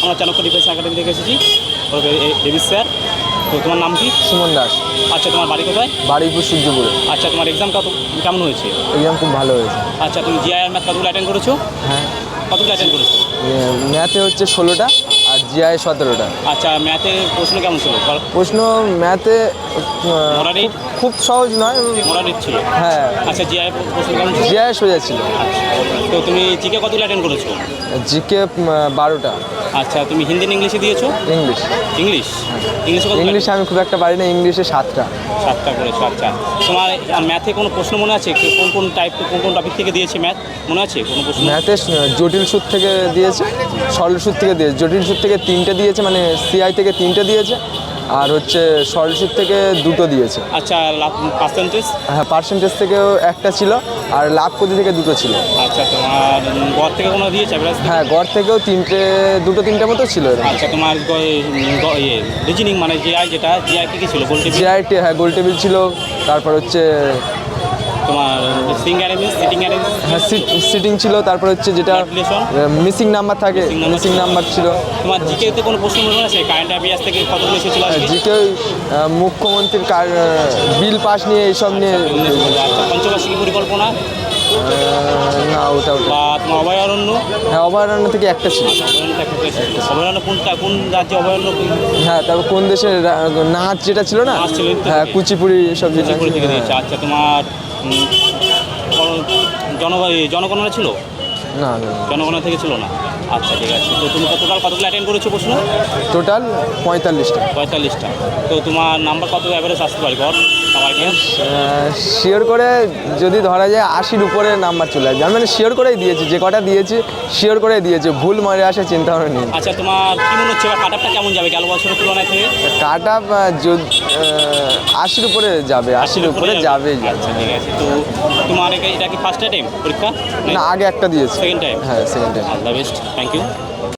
আমরা Chanakya defence academy থেকে এসেছি, দেবী স্যার। তো তোমার নাম কি? সুমন দাস। আচ্ছা, তোমার বাড়ি কোথায়? বারুইপুর সূর্যপুরে। আচ্ছা, তোমার এক্সাম কেমন হয়েছে? এক্সাম খুব ভালো হয়েছে। আচ্ছা, তুমি জিআইআর ম্যাথ কতগুলো অ্যাটেন্ড করেছো? হ্যাঁ, কতগুলো অ্যাটেন্ড করেছো? ম্যাথে হচ্ছে 16টা আর জিআই 17টা। আচ্ছা, ম্যাথের প্রশ্ন কেমন ছিল? প্রশ্ন ম্যাথে মোরারিট খুব সহজ নয়। মোরারিট ছিল। হ্যাঁ, আচ্ছা, জিআই প্রশ্ন কেমন ছিল? জিআই সোজা ছিল। আচ্ছা, তো তুমি জিকে কতগুলো অ্যাটেন্ড করেছো? জিকে 12টা। আচ্ছা, তুমি হিন্দি না ইংলিশে দিয়েছো? ইংলিশ। ইংলিশ ইংলিশে আমি খুব একটা পারি না, ইংলিশে 7টা। 7টা করেছো। আচ্ছা, তোমার ম্যাথে কোনো প্রশ্ন মনে আছে? কোন টপিক থেকে দিয়েছে ম্যাথ মনে আছে কোনো প্রশ্ন? ম্যাথে জটিল সূত্র থেকে দিয়েছে, সরল সূত্র থেকে দিয়েছে। জটিল সূত্র থেকে 3টে দিয়েছে, মানে সিআই থেকে 3টে দিয়েছে, আর হচ্ছে সরল সূত্র থেকে 2টো দিয়েছে। আচ্ছা, পার্সেন্টেজ? হ্যাঁ, পার্সেন্টেজ থেকেও একটা ছিল, আর লাভ ক্ষতি থেকে 2টো ছিল। আচ্ছা, তোমার গড় থেকে কোনো দিয়েছে? হ্যাঁ, গড় থেকেও 2-3টে মতো ছিল এরকম। আচ্ছা, তোমার রিজনিং মানে জিআই জিআই কি ছিল? গোল টেবিল? জিআইটি, হ্যাঁ, গোল টেবিল ছিল। তারপর হচ্ছে তোমার হ্যাঁ, সিটিং ছিল। তারপর হচ্ছে যেটা মিসিং নাম্বার থাকে, মিসিং নাম্বার ছিল। তোমার জিকেতে কোনো প্রশ্ন মনে আছে? কারেন্ট অ্যাফেয়ার্স থেকে কতগুলো এসেছিল? জিকে মুখ্যমন্ত্রীর বিল পাস নিয়ে, এইসব নিয়ে। আচ্ছা, পঞ্চবার্ষিকী পরিকল্পনা না, ওটা বা তোমার অভয়ারণ্য? হ্যাঁ, অভয়ারণ্য থেকে একটা ছিল। অভয়ারণ্য কোন রাজ্যে অভয়ারণ্য? হ্যাঁ, তারপর কোন দেশের নাচ যেটা ছিল না? নাচ ছিল, হ্যাঁ, কুচিপুড়ি সব কুচিপুড়ি থেকে দিয়েছে। আচ্ছা, তোমার জনগণনা ছিল? না, না, জনগণনা থেকে ছিল না। আচ্ছা, ঠিক আছে। তো তুমি কতগুলো অ্যাটেন্ড করেছো প্রশ্ন? টোটাল 45টা। 45টা। তো তোমার নাম্বার কত অ্যাভারেজ আসতে পারে গড় সবার? শিওর করে যদি ধরা যায় 80-র উপরে নাম্বার চলে আসবে। আমি মানে শিওর করেই দিয়েছি, যে কটা দিয়েছি শিওর করেই দিয়েছি, ভুল মারে আসার চিন্তা ভাবনা নেই। আচ্ছা, তোমার কি মনে হচ্ছে কাট আপটা কেমন যাবে গেল বছরের তুলনায় থেকে? কাট আপ 80-র উপরে যাবে, 80-র উপরে যাবেই। আচ্ছা, ঠিক আছে। তো তোমার এটা কি ফার্স্ট টাইম পরীক্ষা? না, আগে একটা দিয়েছি। Second time? হ্যাঁ, second time. All the best, thank you.